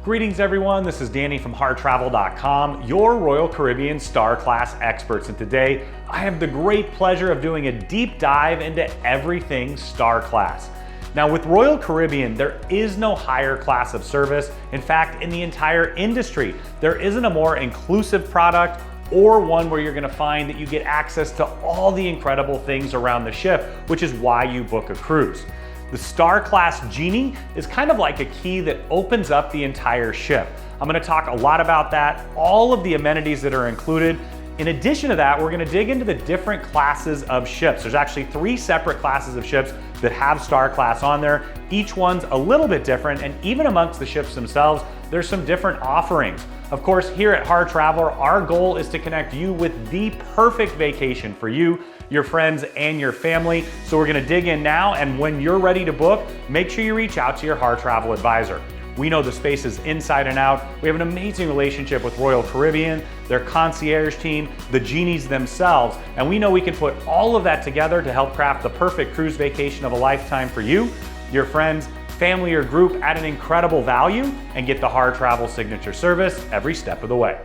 Greetings everyone, this is Danny from HarrTravel.com, your Royal Caribbean Star Class experts, and today I have the great pleasure of doing a deep dive into everything Star Class. Now with Royal Caribbean, there is no higher class of service. In fact, in the entire industry, there isn't a more inclusive product or one where you're gonna find that you get access to all the incredible things around the ship, which is why you book a cruise. The Star Class Genie is kind of like a key that opens up the entire ship. I'm gonna talk a lot about that, all of the amenities that are included. In addition to that, we're gonna dig into the different classes of ships. There's actually 3 separate classes of ships that have Star Class on there. Each one's a little bit different, and even amongst the ships themselves, there's some different offerings. Of course, here at Harr Travel, our goal is to connect you with the perfect vacation for you, your friends, and your family. So we're gonna dig in now, and when you're ready to book, make sure you reach out to your Harr Travel advisor. We know the spaces inside and out. We have an amazing relationship with Royal Caribbean, their concierge team, the genies themselves, and we know we can put all of that together to help craft the perfect cruise vacation of a lifetime for you, your friends, family, or group at an incredible value, and get the Harr Travel signature service every step of the way.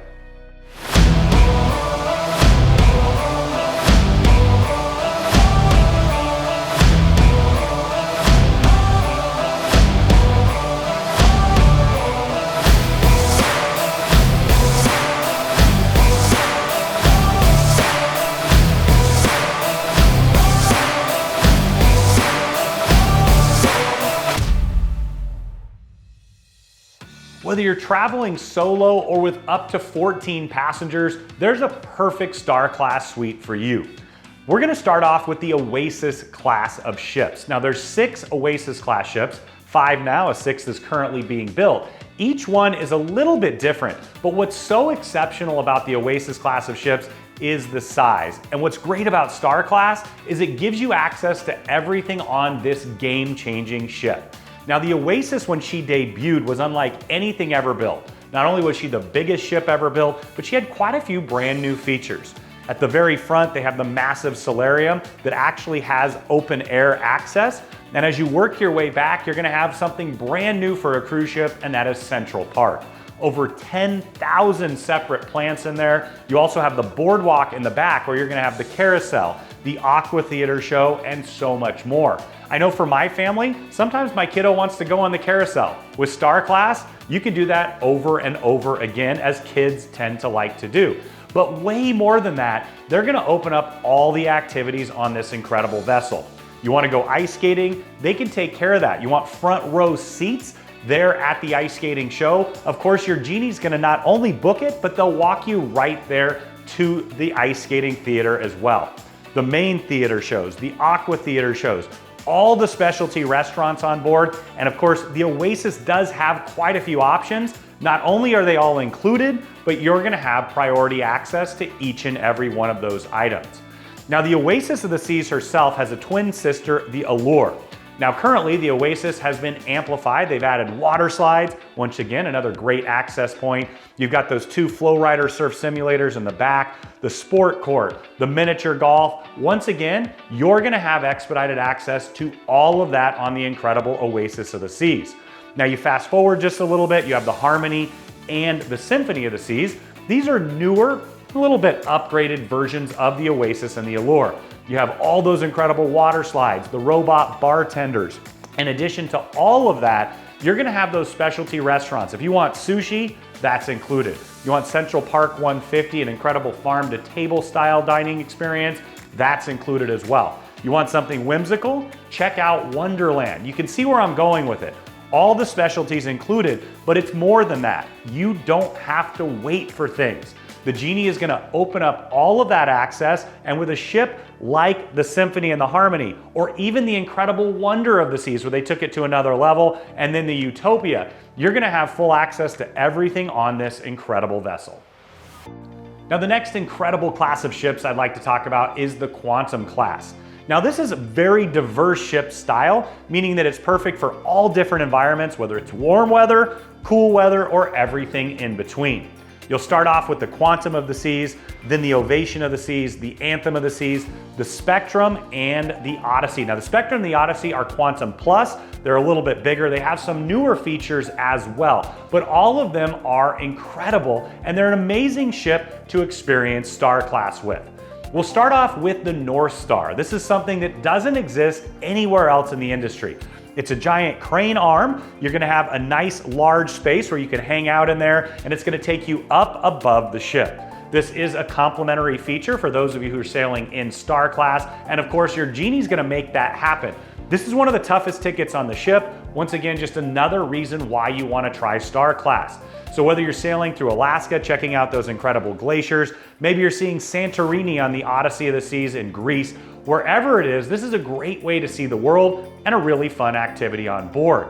Whether you're traveling solo or with up to 14 passengers, there's a perfect Star Class suite for you. We're gonna start off with the Oasis class of ships. Now there's 6 Oasis class ships, 5 now, a 6th is currently being built. Each one is a little bit different, but what's so exceptional about the Oasis class of ships is the size. And what's great about Star Class is it gives you access to everything on this game-changing ship. Now the Oasis, when she debuted, was unlike anything ever built. Not only was she the biggest ship ever built, but she had quite a few brand new features. At the very front, they have the massive solarium that actually has open air access. And as you work your way back, you're gonna have something brand new for a cruise ship, and that is Central Park. Over 10,000 separate plants in there. You also have the boardwalk in the back where you're gonna have the carousel, the Aqua theater show, and so much more. I know for my family, sometimes my kiddo wants to go on the carousel. With Star Class, you can do that over and over again, as kids tend to like to do. But way more than that, they're gonna open up all the activities on this incredible vessel. You wanna go ice skating? They can take care of that. You want front row seats? There at the ice skating show. Of course, your genie's gonna not only book it, but they'll walk you right there to the ice skating theater as well. The main theater shows, the Aqua theater shows, all the specialty restaurants on board, and of course, the Oasis does have quite a few options. Not only are they all included, but you're gonna have priority access to each and every one of those items. Now, the Oasis of the Seas herself has a twin sister, the Allure. Now currently the Oasis has been amplified. They've added water slides, once again another great access point. You've got those 2 flow rider surf simulators in the back, the sport court, the miniature golf. Once again, you're gonna have expedited access to all of that on the incredible Oasis of the Seas. Now you fast forward just a little bit, you have the Harmony and the Symphony of the Seas. These are newer, a little bit upgraded versions of the Oasis and the Allure. You have all those incredible water slides, the robot bartenders. In addition to all of that, you're gonna have those specialty restaurants. If you want sushi, that's included. You want Central Park 150, an incredible farm to table style dining experience, that's included as well. You want something whimsical? Check out Wonderland. You can see where I'm going with it. All the specialties included, but it's more than that. You don't have to wait for things. The Genie is gonna open up all of that access, and with a ship like the Symphony and the Harmony, or even the incredible Wonder of the Seas where they took it to another level, and then the Utopia, you're gonna have full access to everything on this incredible vessel. Now the next incredible class of ships I'd like to talk about is the Quantum class. Now this is a very diverse ship style, meaning that it's perfect for all different environments, whether it's warm weather, cool weather, or everything in between. You'll start off with the Quantum of the Seas, then the Ovation of the Seas, the Anthem of the Seas, the Spectrum, and the Odyssey. Now the Spectrum and the Odyssey are Quantum Plus. They're a little bit bigger. They have some newer features as well, but all of them are incredible, and they're an amazing ship to experience Star Class with. We'll start off with the North Star. This is something that doesn't exist anywhere else in the industry. It's a giant crane arm. You're gonna have a nice large space where you can hang out in there, and it's gonna take you up above the ship. This is a complimentary feature for those of you who are sailing in Star Class, and of course your Genie's gonna make that happen. This is one of the toughest tickets on the ship. Once again, just another reason why you wanna try Star Class. So whether you're sailing through Alaska, checking out those incredible glaciers, maybe you're seeing Santorini on the Odyssey of the Seas in Greece, wherever it is, this is a great way to see the world and a really fun activity on board.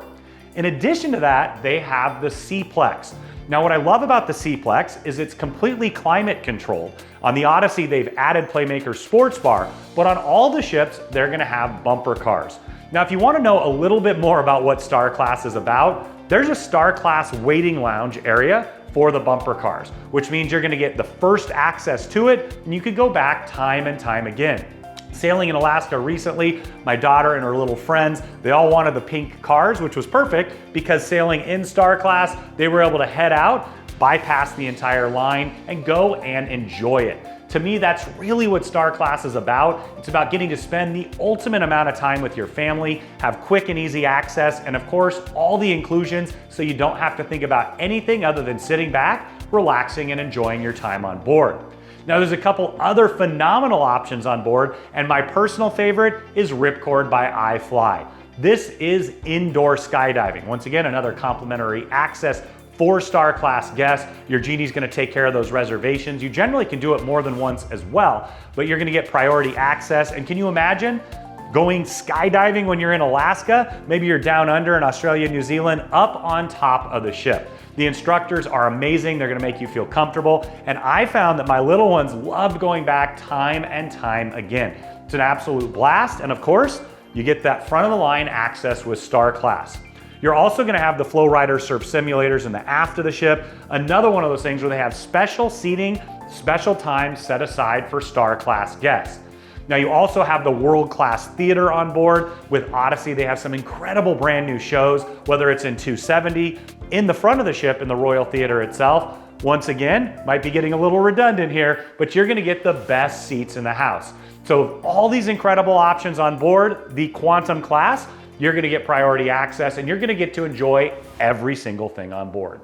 In addition to that, they have the Seaplex. Now what I love about the Seaplex is it's completely climate controlled. On the Odyssey, they've added Playmaker Sports Bar, but on all the ships, they're gonna have bumper cars. Now, if you wanna know a little bit more about what Star Class is about, there's a Star Class waiting lounge area for the bumper cars, which means you're gonna get the first access to it, and you could go back time and time again. Sailing in Alaska recently, my daughter and her little friends, they all wanted the pink cars, which was perfect because sailing in Star Class, they were able to head out, bypass the entire line, and go and enjoy it. To me, that's really what Star Class is about. It's about getting to spend the ultimate amount of time with your family, have quick and easy access, and of course, all the inclusions so you don't have to think about anything other than sitting back, relaxing, and enjoying your time on board. Now there's a couple other phenomenal options on board, and my personal favorite is Ripcord by iFly. This is indoor skydiving. Once again, another complimentary access for Star Class guests. Your Genie's gonna take care of those reservations. You generally can do it more than once as well, but you're gonna get priority access. And can you imagine going skydiving when you're in Alaska? Maybe you're down under in Australia, New Zealand, up on top of the ship. The instructors are amazing. They're gonna make you feel comfortable. And I found that my little ones loved going back time and time again. It's an absolute blast. And of course, you get that front of the line access with Star Class. You're also gonna have the Flow Rider surf simulators in the aft of the ship. Another one of those things where they have special seating, special times set aside for Star Class guests. Now you also have the world-class theater on board. With Odyssey, they have some incredible brand new shows, whether it's in 270, in the front of the ship in the Royal Theater itself. Once again, might be getting a little redundant here, but you're gonna get the best seats in the house. So all these incredible options on board, the Quantum class, you're gonna get priority access and you're gonna get to enjoy every single thing on board.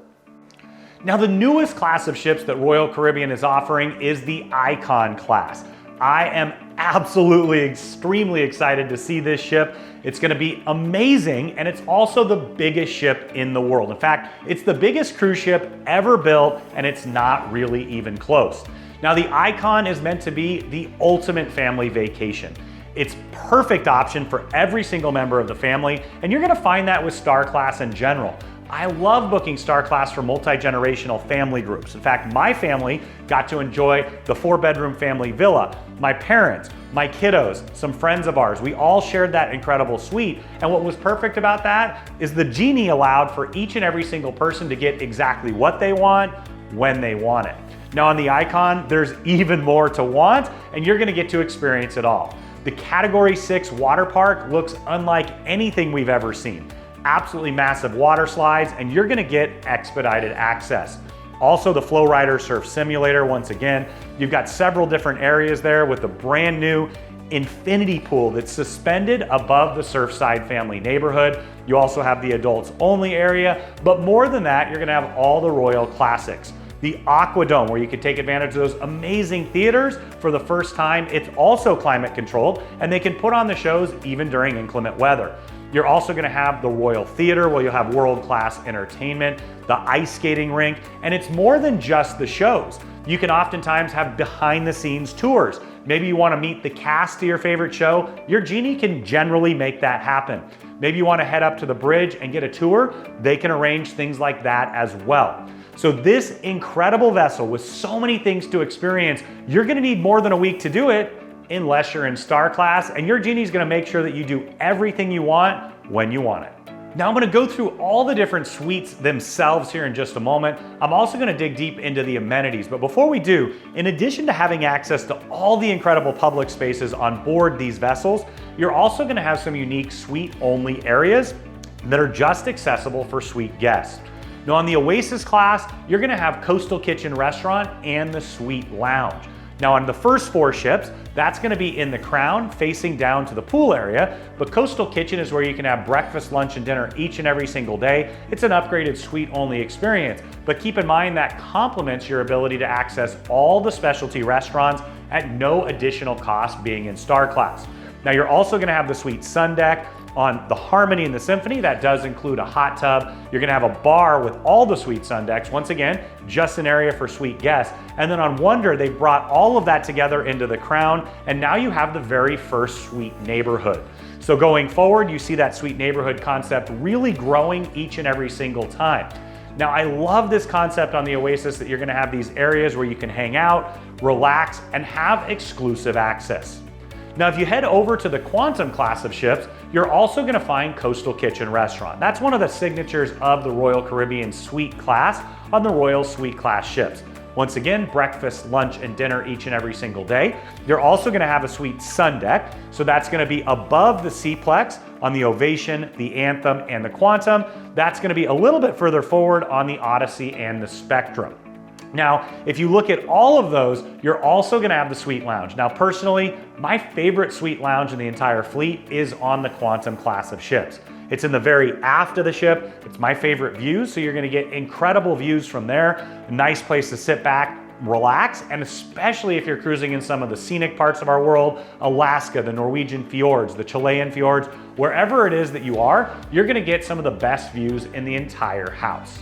Now the newest class of ships that Royal Caribbean is offering is the Icon class. I am absolutely extremely excited to see this ship. It's gonna be amazing, and it's also the biggest ship in the world. In fact, it's the biggest cruise ship ever built, and it's not really even close. Now the Icon is meant to be the ultimate family vacation. It's perfect option for every single member of the family, and you're gonna find that with Star Class in general. I love booking Star Class for multi-generational family groups. In fact, my family got to enjoy the 4-bedroom family villa. My parents, my kiddos, some friends of ours, we all shared that incredible suite. And what was perfect about that is the Genie allowed for each and every single person to get exactly what they want, when they want it. Now on the Icon, there's even more to want, and you're gonna get to experience it all. The Category 6 water park looks unlike anything we've ever seen. Absolutely massive water slides, and you're gonna get expedited access. Also the Flow Rider Surf Simulator, once again, you've got several different areas there with a brand new infinity pool that's suspended above the Surfside family neighborhood. You also have the adults only area, but more than that, you're gonna have all the Royal Classics. The Aqua Dome, where you can take advantage of those amazing theaters for the first time. It's also climate controlled, and they can put on the shows even during inclement weather. You're also gonna have the Royal Theater, where you'll have world-class entertainment, the ice skating rink, and it's more than just the shows. You can oftentimes have behind-the-scenes tours. Maybe you wanna meet the cast of your favorite show. Your Genie can generally make that happen. Maybe you wanna head up to the bridge and get a tour. They can arrange things like that as well. So this incredible vessel with so many things to experience, you're gonna need more than a week to do it unless you're in Star Class, and your Genie's gonna make sure that you do everything you want when you want it. Now I'm going to go through all the different suites themselves here in just a moment. I'm also going to dig deep into the amenities, but before we do, in addition to having access to all the incredible public spaces on board these vessels, you're also going to have some unique suite-only areas that are just accessible for suite guests. Now on the Oasis class, you're going to have Coastal Kitchen Restaurant and the Suite Lounge. Now on the first 4 ships, that's going to be in the Crown facing down to the pool area, but Coastal Kitchen is where you can have breakfast, lunch, and dinner each and every single day. It's an upgraded suite-only experience, but keep in mind that complements your ability to access all the specialty restaurants at no additional cost being in Star Class. Now you're also going to have the Suite Sun Deck. On the Harmony and the Symphony, that does include a hot tub. You're gonna have a bar with all the Suite Sun Decks. Once again, just an area for suite guests. And then on Wonder, they brought all of that together into the Crown, and now you have the very first suite neighborhood. So going forward, you see that suite neighborhood concept really growing each and every single time. Now, I love this concept on the Oasis that you're gonna have these areas where you can hang out, relax, and have exclusive access. Now, if you head over to the Quantum class of ships, you're also going to find Coastal Kitchen Restaurant. That's one of the signatures of the Royal Caribbean Suite class on the Royal Suite class ships. Once again, breakfast, lunch, and dinner each and every single day. You're also going to have a Suite Sun Deck, so that's going to be above the Seaplex on the Ovation, the Anthem, and the Quantum. That's going to be a little bit further forward on the Odyssey and the Spectrum. Now, if you look at all of those, you're also gonna have the Suite Lounge. Now, personally, my favorite Suite Lounge in the entire fleet is on the Quantum class of ships. It's in the very aft of the ship. It's my favorite view, so you're gonna get incredible views from there. A nice place to sit back, relax, and especially if you're cruising in some of the scenic parts of our world, Alaska, the Norwegian fjords, the Chilean fjords, wherever it is that you are, you're gonna get some of the best views in the entire house.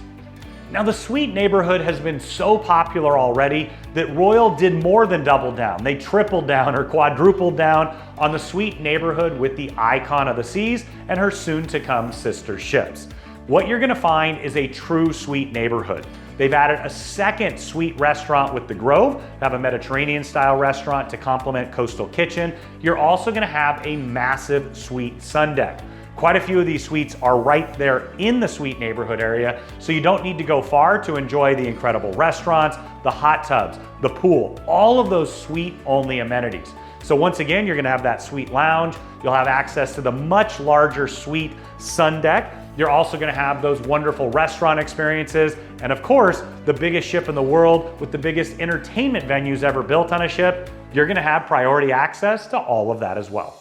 Now the suite neighborhood has been so popular already that Royal did more than double down. They tripled down or quadrupled down on the suite neighborhood with the Icon of the Seas and her soon to come sister ships. What you're gonna find is a true suite neighborhood. They've added a second suite restaurant with the Grove. They have a Mediterranean style restaurant to complement Coastal Kitchen. You're also gonna have a massive suite sun deck. Quite a few of these suites are right there in the suite neighborhood area, so you don't need to go far to enjoy the incredible restaurants, the hot tubs, the pool, all of those suite-only amenities. So once again, you're gonna have that suite lounge. You'll have access to the much larger suite sun deck. You're also gonna have those wonderful restaurant experiences. And of course, the biggest ship in the world with the biggest entertainment venues ever built on a ship, you're gonna have priority access to all of that as well.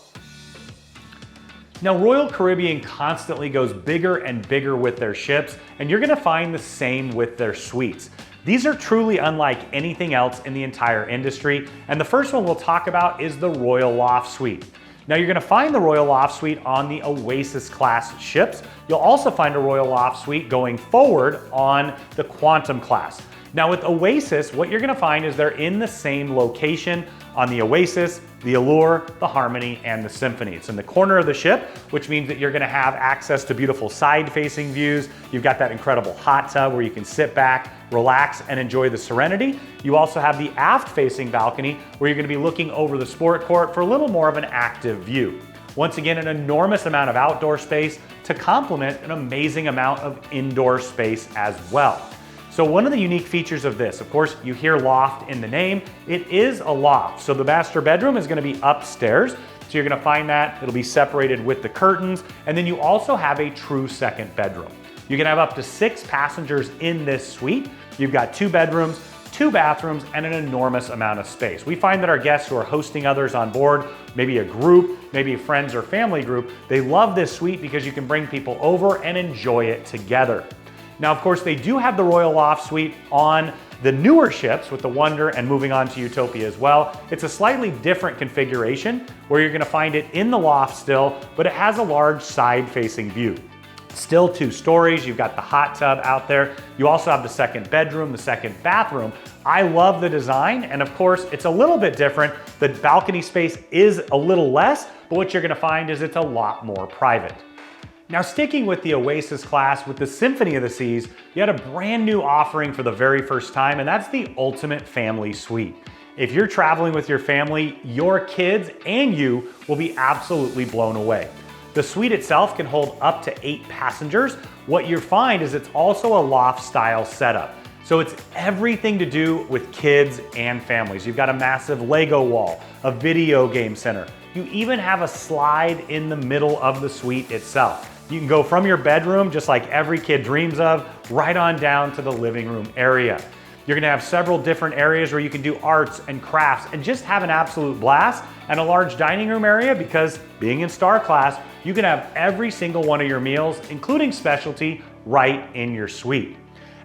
Now, Royal Caribbean constantly goes bigger and bigger with their ships, and you're gonna find the same with their suites. These are truly unlike anything else in the entire industry, and the first one we'll talk about is the Royal Loft Suite. Now, you're gonna find the Royal Loft Suite on the Oasis class ships. You'll also find a Royal Loft Suite going forward on the Quantum class. Now with Oasis, what you're gonna find is they're in the same location on the Oasis, the Allure, the Harmony, and the Symphony. It's in the corner of the ship, which means that you're gonna have access to beautiful side-facing views. You've got that incredible hot tub where you can sit back, relax, and enjoy the serenity. You also have the aft-facing balcony where you're gonna be looking over the sport court for a little more of an active view. Once again, an enormous amount of outdoor space to complement an amazing amount of indoor space as well. So one of the unique features of this, of course, you hear loft in the name, it is a loft. So the master bedroom is gonna be upstairs. So you're gonna find that, it'll be separated with the curtains, and then you also have a true second bedroom. You can have up to 6 passengers in this suite. You've got 2 bedrooms, 2 bathrooms, and an enormous amount of space. We find that our guests who are hosting others on board, maybe a group, maybe a friends or family group, they love this suite because you can bring people over and enjoy it together. Now, of course, they do have the Royal Loft Suite on the newer ships with the Wonder and moving on to Utopia as well. It's a slightly different configuration where you're gonna find it in the loft still, but it has a large side-facing view. Still 2 stories, you've got the hot tub out there. You also have the second bedroom, the second bathroom. I love the design, and of course, it's a little bit different. The balcony space is a little less, but what you're gonna find is it's a lot more private. Now, sticking with the Oasis class with the Symphony of the Seas, you had a brand new offering for the very first time, and that's the Ultimate Family Suite. If you're traveling with your family, your kids and you will be absolutely blown away. The suite itself can hold up to 8 passengers. What you find is it's also a loft style setup. So it's everything to do with kids and families. You've got a massive Lego wall, a video game center. You even have a slide in the middle of the suite itself. You can go from your bedroom, just like every kid dreams of, right on down to the living room area. You're gonna have several different areas where you can do arts and crafts and just have an absolute blast, and a large dining room area because being in Star Class, you can have every single one of your meals, including specialty, right in your suite.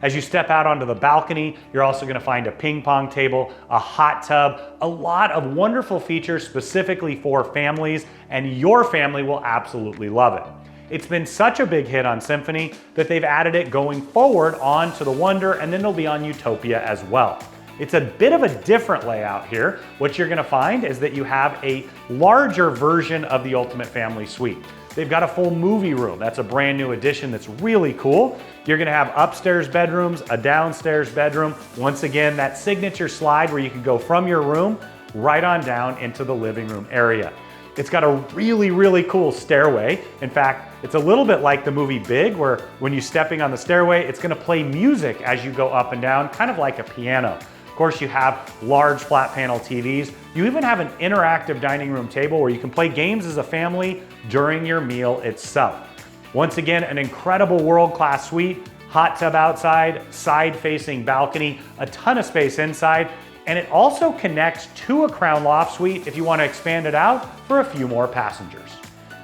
As you step out onto the balcony, you're also gonna find a ping pong table, a hot tub, a lot of wonderful features specifically for families, and your family will absolutely love it. It's been such a big hit on Symphony that they've added it going forward onto the Wonder, and then it'll be on Utopia as well. It's a bit of a different layout here. What you're gonna find is that you have a larger version of the Ultimate Family Suite. They've got a full movie room. That's a brand new addition that's really cool. You're gonna have upstairs bedrooms, a downstairs bedroom. Once again, that signature slide where you can go from your room right on down into the living room area. It's got a really, really cool stairway. In fact, it's a little bit like the movie Big, where when you're stepping on the stairway, it's gonna play music as you go up and down, kind of like a piano. Of course, you have large flat panel TVs. You even have an interactive dining room table where you can play games as a family during your meal itself. Once again, an incredible world-class suite, hot tub outside, side-facing balcony, a ton of space inside, and it also connects to a Crown Loft suite if you want to expand it out for a few more passengers.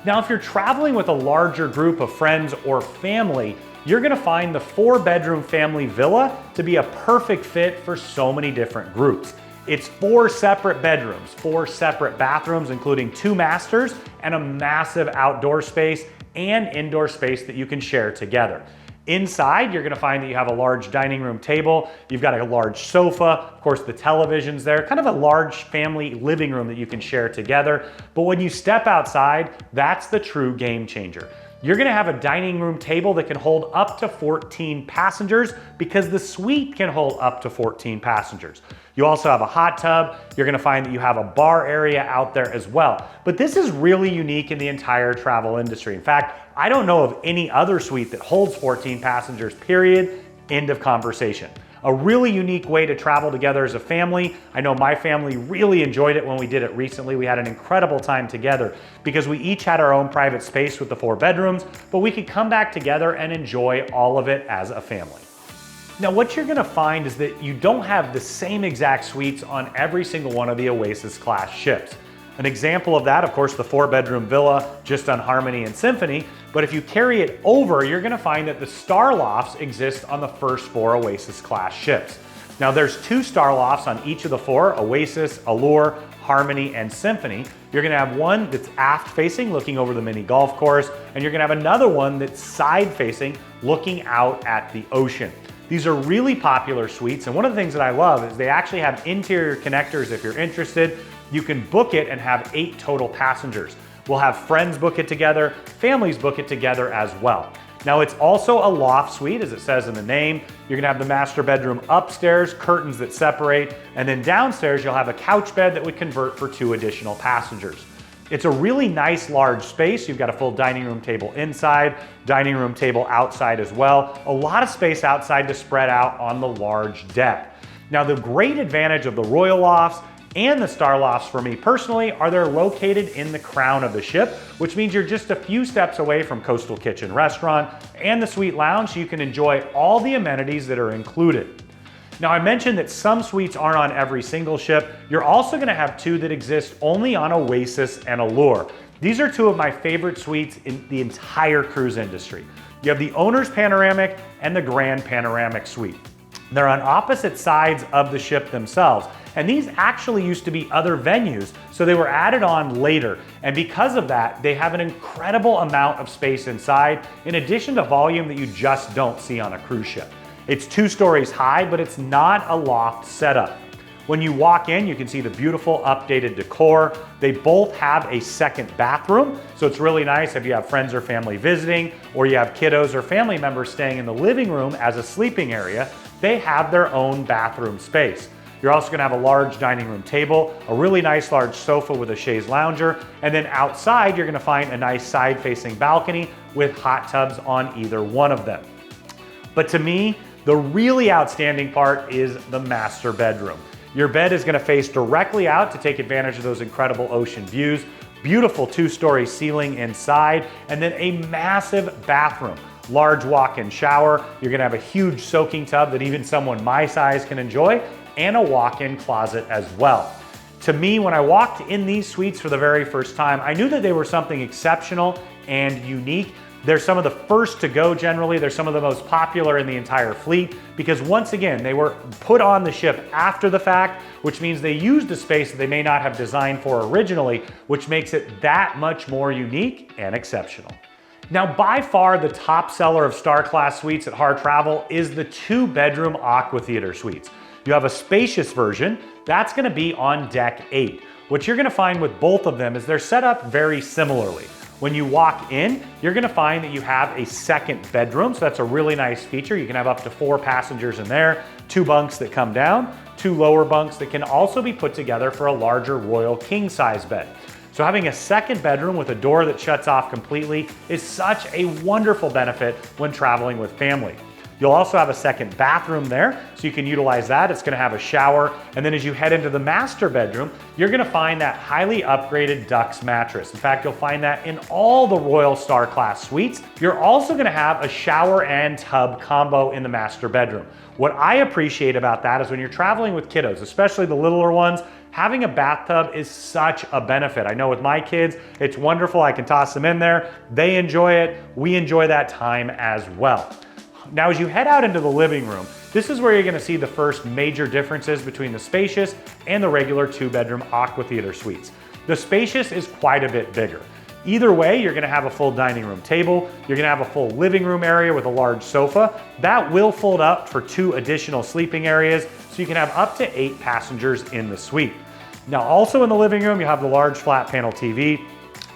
Now, if you're traveling with a larger group of friends or family, you're gonna find the 4-bedroom family villa to be a perfect fit for so many different groups. It's 4 separate bedrooms, 4 separate bathrooms, including 2 masters and a massive outdoor space and indoor space that you can share together. Inside, you're gonna find that you have a large dining room table, you've got a large sofa, of course the television's there, kind of a large family living room that you can share together. But when you step outside, that's the true game changer. You're gonna have a dining room table that can hold up to 14 passengers because the suite can hold up to 14 passengers. You also have a hot tub. You're gonna find that you have a bar area out there as well. But this is really unique in the entire travel industry. In fact, I don't know of any other suite that holds 14 passengers, period, end of conversation. A really unique way to travel together as a family. I know my family really enjoyed it when we did it recently. We had an incredible time together because we each had our own private space with the 4 bedrooms, but we could come back together and enjoy all of it as a family. Now, what you're gonna find is that you don't have the same exact suites on every single one of the Oasis Class ships. An example of that, of course, the 4-bedroom villa just on Harmony and Symphony, but if you carry it over, you're gonna find that the star lofts exist on the first 4 Oasis Class ships. Now there's 2 star lofts on each of the 4, Oasis, Allure, Harmony, and Symphony. You're gonna have one that's aft facing, looking over the mini golf course, and you're gonna have another one that's side facing, looking out at the ocean. These are really popular suites, and one of the things that I love is they actually have interior connectors if you're interested. You can book it and have 8 total passengers. We'll have friends book it together, families book it together as well. Now it's also a loft suite, as it says in the name. You're gonna have the master bedroom upstairs, curtains that separate, and then downstairs you'll have a couch bed that would convert for 2 additional passengers. It's a really nice large space. You've got a full dining room table inside, dining room table outside as well. A lot of space outside to spread out on the large deck. Now the great advantage of the Royal Lofts and the Star Lofts for me personally are they're located in the crown of the ship, which means you're just a few steps away from Coastal Kitchen Restaurant and the Suite Lounge, so you can enjoy all the amenities that are included. Now I mentioned that some suites aren't on every single ship. You're also gonna have 2 that exist only on Oasis and Allure. These are 2 of my favorite suites in the entire cruise industry. You have the Owner's Panoramic and the Grand Panoramic Suite. They're on opposite sides of the ship themselves. And these actually used to be other venues, so they were added on later. And because of that, they have an incredible amount of space inside, in addition to volume that you just don't see on a cruise ship. It's 2 stories high, but it's not a loft setup. When you walk in, you can see the beautiful updated decor. They both have a second bathroom, so it's really nice if you have friends or family visiting, or you have kiddos or family members staying in the living room as a sleeping area. They have their own bathroom space. You're also gonna have a large dining room table, a really nice large sofa with a chaise lounger, and then outside you're gonna find a nice side-facing balcony with hot tubs on either one of them. But to me, the really outstanding part is the master bedroom. Your bed is gonna face directly out to take advantage of those incredible ocean views, beautiful 2-story ceiling inside, and then a massive bathroom. Large walk-in shower. You're gonna have a huge soaking tub that even someone my size can enjoy, and a walk-in closet as well. To me, when I walked in these suites for the very first time, I knew that they were something exceptional and unique. They're some of the first to go generally. They're some of the most popular in the entire fleet because once again, they were put on the ship after the fact, which means they used a space that they may not have designed for originally, which makes it that much more unique and exceptional. Now, by far the top seller of Star Class suites at Harr Travel is the 2-bedroom Aqua Theater suites. You have a spacious version, that's gonna be on deck 8. What you're gonna find with both of them is they're set up very similarly. When you walk in, you're gonna find that you have a second bedroom, so that's a really nice feature. You can have up to 4 passengers in there, 2 bunks that come down, 2 lower bunks that can also be put together for a larger royal king size bed. So having a second bedroom with a door that shuts off completely is such a wonderful benefit when traveling with family. You'll also have a second bathroom there, so you can utilize that. It's gonna have a shower, and then as you head into the master bedroom, you're gonna find that highly upgraded Dux mattress. In fact, you'll find that in all the Royal Star Class suites. You're also gonna have a shower and tub combo in the master bedroom. What I appreciate about that is when you're traveling with kiddos, especially the littler ones, having a bathtub is such a benefit. I know with my kids, it's wonderful. I can toss them in there. They enjoy it. We enjoy that time as well. Now, as you head out into the living room, this is where you're gonna see the first major differences between the spacious and the regular 2-bedroom Aqua Theater suites. The spacious is quite a bit bigger. Either way, you're gonna have a full dining room table, you're gonna have a full living room area with a large sofa. That will fold up for 2 additional sleeping areas, so you can have up to 8 passengers in the suite. Now, also in the living room, you have the large flat panel TV,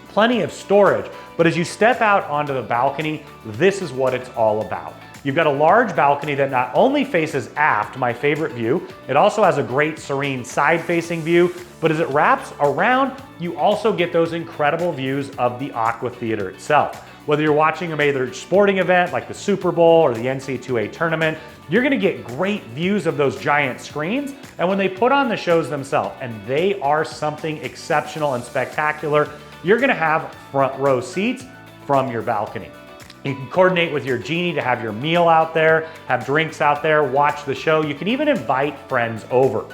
plenty of storage, but as you step out onto the balcony, this is what it's all about. You've got a large balcony that not only faces aft, my favorite view, it also has a great serene side-facing view, but as it wraps around, you also get those incredible views of the Aqua Theater itself. Whether you're watching a major sporting event like the Super Bowl or the NCAA tournament, you're gonna get great views of those giant screens, and when they put on the shows themselves, and they are something exceptional and spectacular, you're gonna have front row seats from your balcony. You can coordinate with your genie to have your meal out there, have drinks out there, watch the show. You can even invite friends over.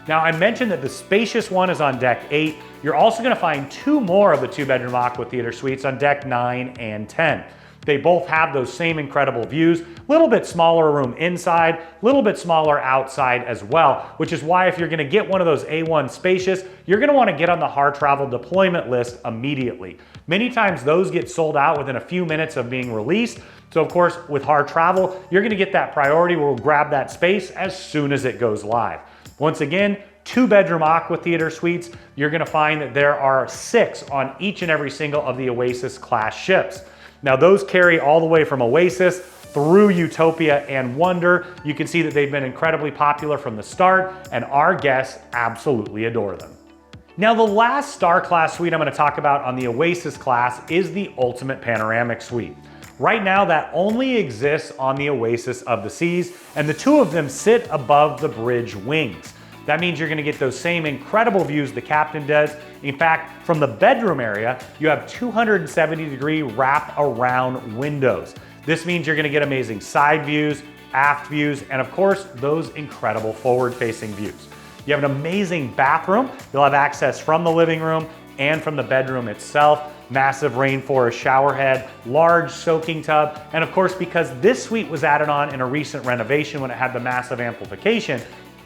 Now, I mentioned that the spacious one is on deck 8. You're also gonna find 2 more of the 2-bedroom Aqua Theater suites on deck 9 and 10. They both have those same incredible views, a little bit smaller room inside, a little bit smaller outside as well, which is why if you're gonna get one of those A1 spacious, you're gonna wanna get on the Harr Travel deployment list immediately. Many times those get sold out within a few minutes of being released. So of course, with Harr Travel, you're gonna get that priority where we'll grab that space as soon as it goes live. Once again, 2-bedroom Aqua Theater suites, you're gonna find that there are 6 on each and every single of the Oasis Class ships. Now those carry all the way from Oasis through Utopia and Wonder. You can see that they've been incredibly popular from the start, and our guests absolutely adore them. Now, the last Star Class suite I'm gonna talk about on the Oasis Class is the Ultimate Panoramic Suite. Right now, that only exists on the Oasis of the Seas, and the 2 of them sit above the bridge wings. That means you're gonna get those same incredible views the captain does. In fact, from the bedroom area, you have 270-degree wrap-around windows. This means you're gonna get amazing side views, aft views, and of course, those incredible forward-facing views. You have an amazing bathroom. You'll have access from the living room and from the bedroom itself. Massive rainforest shower head, large soaking tub, and of course, because this suite was added on in a recent renovation when it had the massive amplification,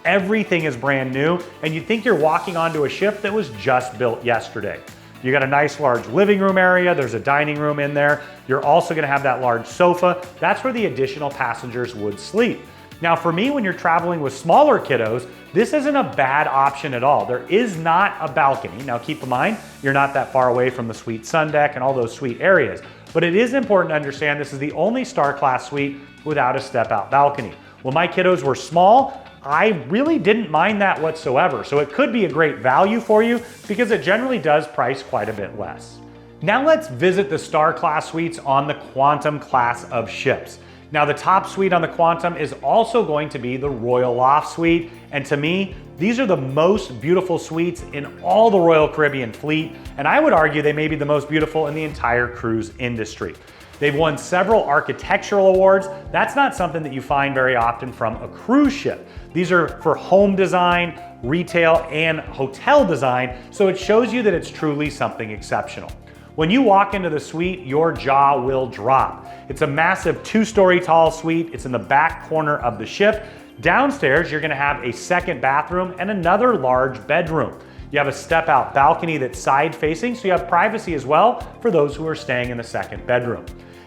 everything is brand new, and you'd think you're walking onto a ship that was just built yesterday. You got a nice large living room area, there's a dining room in there. You're also gonna have that large sofa. That's where the additional passengers would sleep. Now for me, when you're traveling with smaller kiddos, this isn't a bad option at all. There is not a balcony. Now keep in mind, you're not that far away from the suite sun deck and all those suite areas, but it is important to understand this is the only Star Class suite without a step out balcony. When my kiddos were small, I really didn't mind that whatsoever. So it could be a great value for you because it generally does price quite a bit less. Now let's visit the Star Class suites on the Quantum class of ships. Now the top suite on the Quantum is also going to be the Royal Loft Suite, and to me, these are the most beautiful suites in all the Royal Caribbean fleet, and I would argue they may be the most beautiful in the entire cruise industry. They've won several architectural awards. That's not something that you find very often from a cruise ship. These are for home design, retail, and hotel design, so it shows you that it's truly something exceptional. When you walk into the suite, your jaw will drop. It's a massive 2-story tall suite. It's in the back corner of the ship. Downstairs, you're gonna have a second bathroom and another large bedroom. You have a step-out balcony that's side-facing, so you have privacy as well for those who are staying in the second bedroom.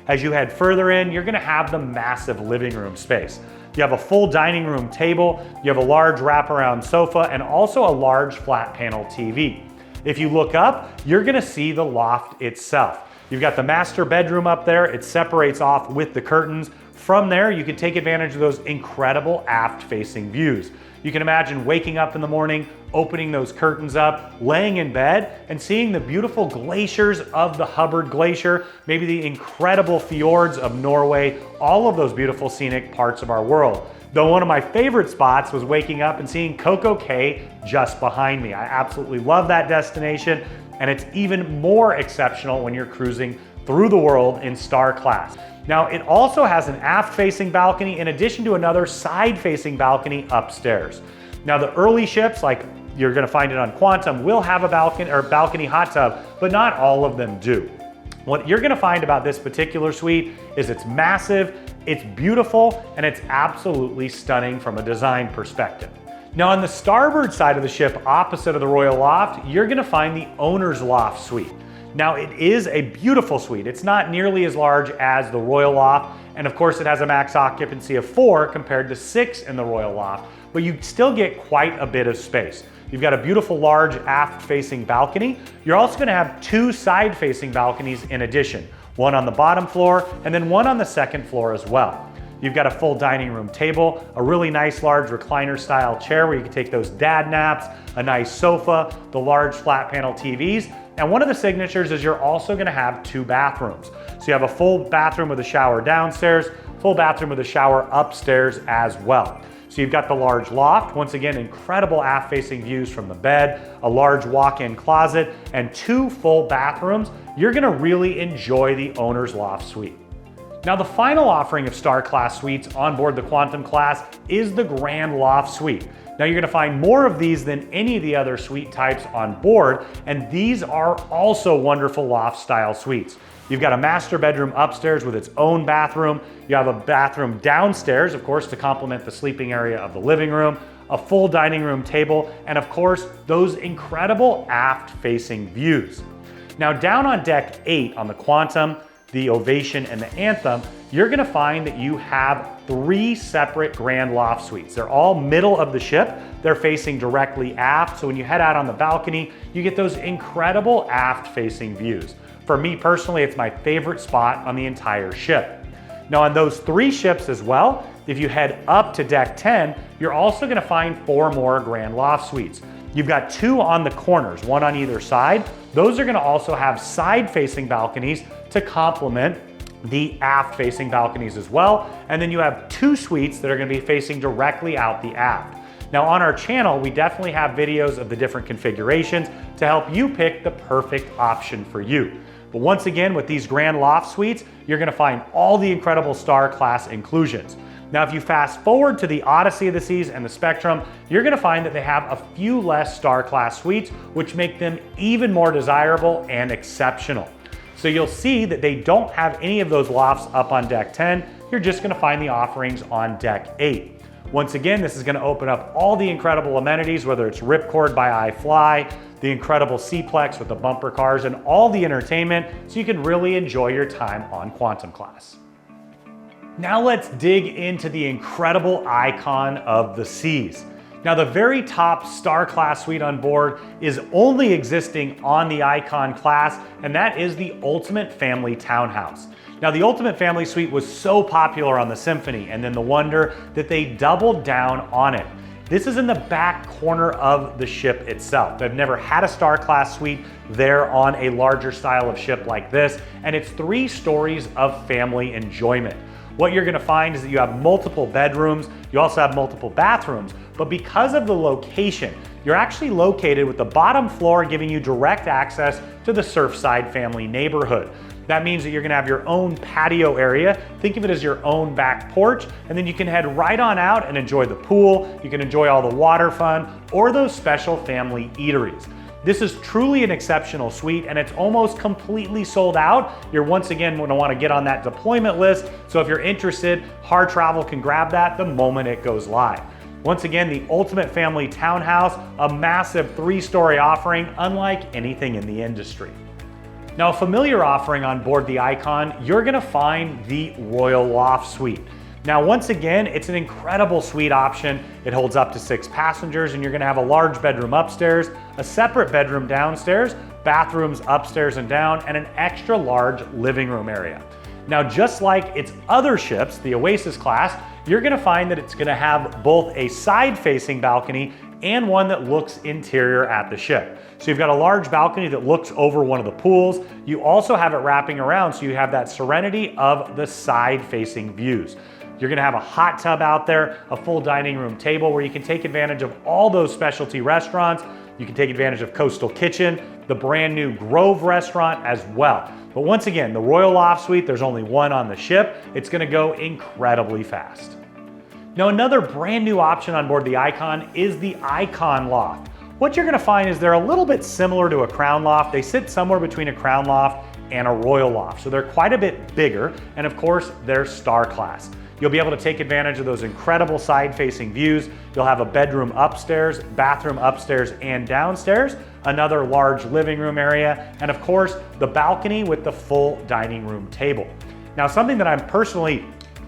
As you head further in, you're gonna have the massive living room space. You have a full dining room table, you have a large wraparound sofa, and also a large flat panel TV. If you look up, you're gonna see the loft itself. You've got the master bedroom up there. It separates off with the curtains. From there, you can take advantage of those incredible aft-facing views. You can imagine waking up in the morning, opening those curtains up, laying in bed, and seeing the beautiful glaciers of the Hubbard Glacier, maybe the incredible fjords of Norway, all of those beautiful scenic parts of our world. Though one of my favorite spots was waking up and seeing Coco Cay just behind me. I absolutely love that destination, and it's even more exceptional when you're cruising through the world in Star Class. Now, it also has an aft-facing balcony in addition to another side-facing balcony upstairs. Now, the early ships, like you're gonna find it on Quantum, will have a balcony hot tub, but not all of them do. What you're gonna find about this particular suite is it's massive, it's beautiful, and it's absolutely stunning from a design perspective. Now on the starboard side of the ship, opposite of the Royal Loft, you're gonna find the Owner's Loft Suite. Now it is a beautiful suite. It's not nearly as large as the Royal Loft, and of course it has a max occupancy of 4 compared to 6 in the Royal Loft, but you still get quite a bit of space. You've got a beautiful large aft-facing balcony. You're also gonna have 2 side-facing balconies in addition, one on the bottom floor and then one on the second floor as well. You've got a full dining room table, a really nice large recliner style chair where you can take those dad naps, a nice sofa, the large flat panel TVs, and one of the signatures is you're also gonna have 2 bathrooms. So you have a full bathroom with a shower downstairs, full bathroom with a shower upstairs as well. So you've got the large loft, once again, incredible aft-facing views from the bed, a large walk-in closet, and 2 full bathrooms. You're gonna really enjoy the Owner's Loft Suite. Now the final offering of Star Class suites on board the Quantum class is the Grand Loft Suite. Now you're gonna find more of these than any of the other suite types on board, and these are also wonderful loft style suites. You've got a master bedroom upstairs with its own bathroom. You have a bathroom downstairs, of course, to complement the sleeping area of the living room, a full dining room table, and of course, those incredible aft-facing views. Now down on deck 8 on the Quantum, the Ovation, and the Anthem, you're gonna find that you have 3 separate Grand Loft Suites. They're all middle of the ship. They're facing directly aft, so when you head out on the balcony, you get those incredible aft-facing views. For me personally, it's my favorite spot on the entire ship. Now on those 3 ships as well, if you head up to deck 10, you're also gonna find 4 more Grand Loft Suites. You've got 2 on the corners, 1 on either side. Those are gonna also have side-facing balconies to complement the aft-facing balconies as well. And then you have 2 suites that are gonna be facing directly out the aft. Now on our channel, we definitely have videos of the different configurations to help you pick the perfect option for you. But once again, with these Grand Loft Suites, you're gonna find all the incredible Star Class inclusions. Now, if you fast forward to the Odyssey of the Seas and the Spectrum, you're gonna find that they have a few less Star Class suites, which make them even more desirable and exceptional. So you'll see that they don't have any of those lofts up on deck 10. You're just gonna find the offerings on deck 8. Once again, this is gonna open up all the incredible amenities, whether it's Ripcord by iFly, the incredible Seaplex with the bumper cars, and all the entertainment, so you can really enjoy your time on Quantum class. Now let's dig into the incredible icon of the seas. Now the very top Star Class suite on board is only existing on the Icon class, and that is the Ultimate Family Townhouse. Now the Ultimate Family Suite was so popular on the Symphony and then the Wonder that they doubled down on it. This is in the back corner of the ship itself. They've never had a Star Class suite there on a larger style of ship like this, and it's 3 stories of family enjoyment. What you're gonna find is that you have multiple bedrooms, you also have multiple bathrooms, but because of the location, you're actually located with the bottom floor giving you direct access to the Surfside family neighborhood. That means that you're gonna have your own patio area. Think of it as your own back porch, and then you can head right on out and enjoy the pool, you can enjoy all the water fun, or those special family eateries. This is truly an exceptional suite, and it's almost completely sold out. You're once again gonna wanna get on that deployment list, so if you're interested, Harr Travel can grab that the moment it goes live. Once again, the ultimate family townhouse, a massive 3-story offering, unlike anything in the industry. Now, a familiar offering on board the Icon, you're gonna find the Royal Loft Suite. Now, once again, it's an incredible suite option. It holds up to 6 passengers, and you're gonna have a large bedroom upstairs, a separate bedroom downstairs, bathrooms upstairs and down, and an extra large living room area. Now, just like its other ships, the Oasis Class, you're gonna find that it's gonna have both a side-facing balcony and one that looks interior at the ship. So you've got a large balcony that looks over one of the pools. You also have it wrapping around, so you have that serenity of the side-facing views. You're gonna have a hot tub out there, a full dining room table where you can take advantage of all those specialty restaurants. You can take advantage of Coastal Kitchen, the brand new Grove restaurant as well. But once again, the Royal Loft Suite, there's only one on the ship. It's gonna go incredibly fast. Now, another brand new option on board the Icon is the Icon Loft. What you're gonna find is they're a little bit similar to a Crown Loft. They sit somewhere between a Crown Loft and a Royal Loft. So they're quite a bit bigger, and of course, they're Star Class. You'll be able to take advantage of those incredible side-facing views. You'll have a bedroom upstairs, bathroom upstairs and downstairs, another large living room area, and of course, the balcony with the full dining room table. Now, something that I'm personally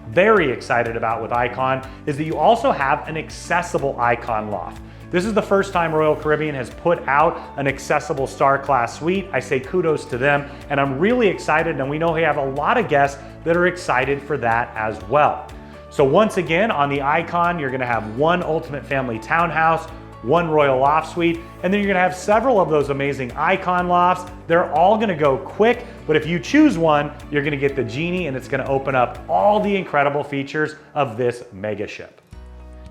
very excited about with Icon is that you also have an accessible Icon Loft. This is the first time Royal Caribbean has put out an accessible Star Class suite. I say kudos to them, and I'm really excited, and we know we have a lot of guests that are excited for that as well. So once again, on the Icon, you're gonna have one ultimate family townhouse, one Royal Loft Suite, and then you're gonna have several of those amazing Icon lofts. They're all gonna go quick, but if you choose one, you're gonna get the Genie, and it's gonna open up all the incredible features of this mega ship.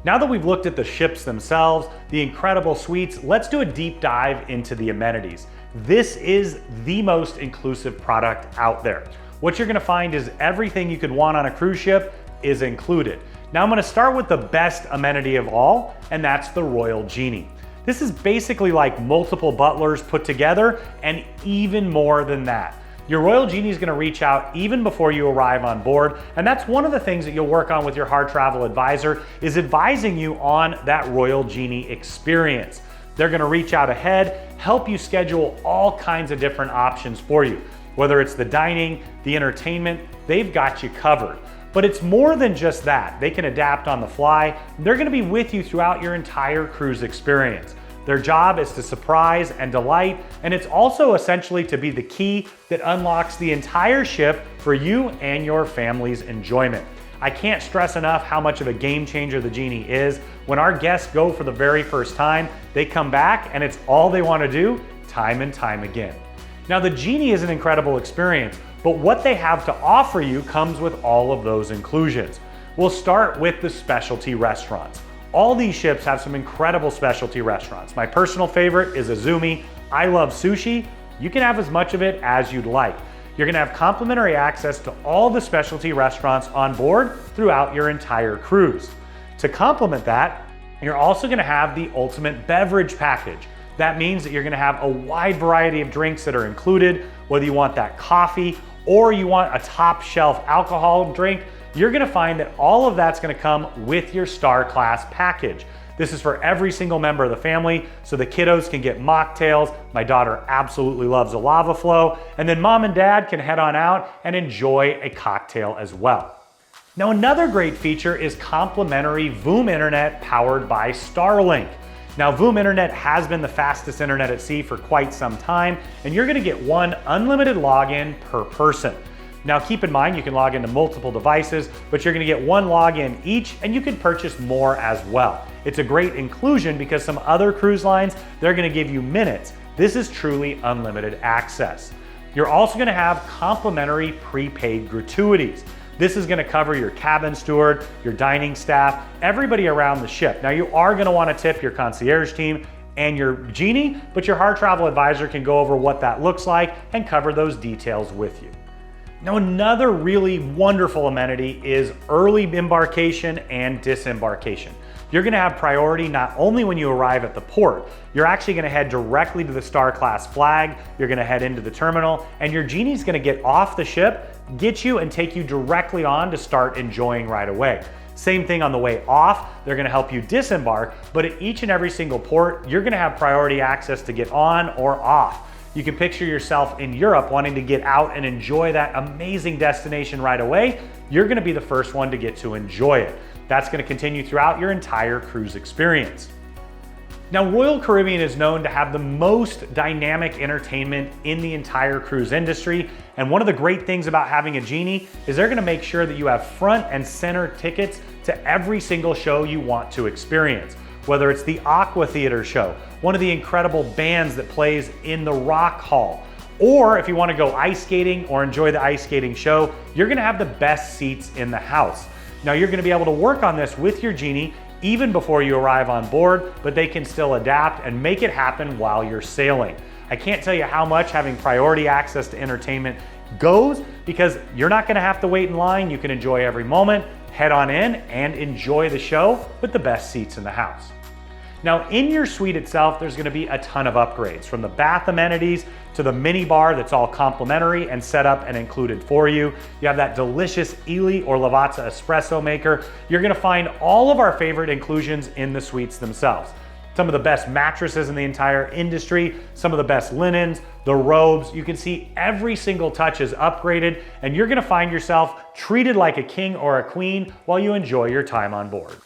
Now that we've looked at the ships themselves, the incredible suites, let's do a deep dive into the amenities. This is the most inclusive product out there. What you're gonna find is everything you could want on a cruise ship is included. Now I'm gonna start with the best amenity of all, and that's the Royal Genie. This is basically like multiple butlers put together, and even more than that. Your Royal Genie is gonna reach out even before you arrive on board, and that's one of the things that you'll work on with your Harr Travel advisor, is advising you on that Royal Genie experience. They're gonna reach out ahead, help you schedule all kinds of different options for you. Whether it's the dining, the entertainment, they've got you covered. But it's more than just that. They can adapt on the fly. They're gonna be with you throughout your entire cruise experience. Their job is to surprise and delight, and it's also essentially to be the key that unlocks the entire ship for you and your family's enjoyment. I can't stress enough how much of a game changer the Genie is. When our guests go for the very first time, they come back and it's all they want to do time and time again. Now, the Genie is an incredible experience, but what they have to offer you comes with all of those inclusions. We'll start with the specialty restaurants. All these ships have some incredible specialty restaurants. My personal favorite is Azumi. I love sushi. You can have as much of it as you'd like. You're gonna have complimentary access to all the specialty restaurants on board throughout your entire cruise. To complement that, you're also gonna have the ultimate beverage package. That means that you're gonna have a wide variety of drinks that are included, whether you want that coffee or you want a top shelf alcohol drink. You're gonna find that all of that's gonna come with your Star Class package. This is for every single member of the family, so the kiddos can get mocktails. My daughter absolutely loves a lava flow, and then mom and dad can head on out and enjoy a cocktail as well. Now, another great feature is complimentary Voom internet powered by Starlink. Now, Voom internet has been the fastest internet at sea for quite some time, and you're gonna get one unlimited login per person. Now keep in mind you can log into multiple devices, but you're gonna get one login each and you can purchase more as well. It's a great inclusion because some other cruise lines, they're gonna give you minutes. This is truly unlimited access. You're also gonna have complimentary prepaid gratuities. This is gonna cover your cabin steward, your dining staff, everybody around the ship. Now you are gonna wanna tip your concierge team and your genie, but your Harr Travel advisor can go over what that looks like and cover those details with you. Now, another really wonderful amenity is early embarkation and disembarkation. You're gonna have priority not only when you arrive at the port, you're actually gonna head directly to the Star Class flag, you're gonna head into the terminal, and your genie's gonna get off the ship, get you and take you directly on to start enjoying right away. Same thing on the way off, they're gonna help you disembark, but at each and every single port, you're gonna have priority access to get on or off. You can picture yourself in Europe wanting to get out and enjoy that amazing destination right away. You're gonna be the first one to get to enjoy it. That's gonna continue throughout your entire cruise experience. Now, Royal Caribbean is known to have the most dynamic entertainment in the entire cruise industry. And one of the great things about having a genie is they're gonna make sure that you have front and center tickets to every single show you want to experience. Whether it's the Aqua Theater show, one of the incredible bands that plays in the Rock Hall, or if you want to go ice skating or enjoy the ice skating show, you're going to have the best seats in the house. Now you're going to be able to work on this with your genie even before you arrive on board, but they can still adapt and make it happen while you're sailing. I can't tell you how much having priority access to entertainment goes because you're not going to have to wait in line. You can enjoy every moment. Head on in and enjoy the show with the best seats in the house. Now in your suite itself, there's gonna be a ton of upgrades, from the bath amenities to the mini bar that's all complimentary and set up and included for you. You have that delicious Ely or Lavazza espresso maker. You're gonna find all of our favorite inclusions in the suites themselves. Some of the best mattresses in the entire industry, some of the best linens, the robes. You can see every single touch is upgraded and you're gonna find yourself treated like a king or a queen while you enjoy your time on board.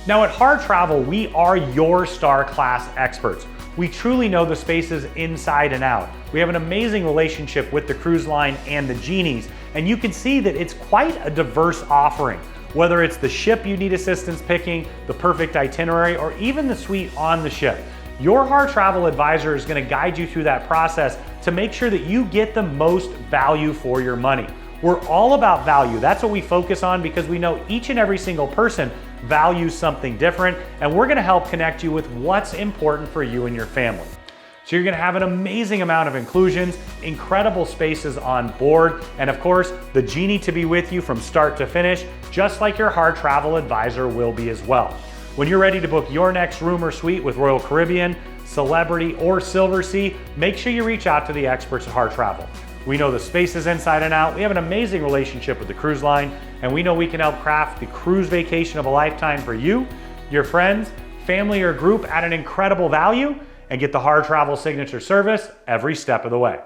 Now at Harr Travel, we are your Star Class experts. We truly know the spaces inside and out. We have an amazing relationship with the cruise line and the genies, and you can see that it's quite a diverse offering. Whether it's the ship you need assistance picking, the perfect itinerary, or even the suite on the ship, your Harr Travel advisor is going to guide you through that process to make sure that you get the most value for your money. We're all about value. That's what we focus on because we know each and every single person values something different, and we're going to help connect you with what's important for you and your family. So you're going to have an amazing amount of inclusions, incredible spaces on board, and of course, the genie to be with you from start to finish, just like your Harr Travel advisor will be as well. When you're ready to book your next room or suite with Royal Caribbean, Celebrity, or Silversea, make sure you reach out to the experts at Harr Travel. We know the spaces inside and out. We have an amazing relationship with the cruise line, and we know we can help craft the cruise vacation of a lifetime for you, your friends, family, or group at an incredible value, and get the Harr Travel signature service every step of the way.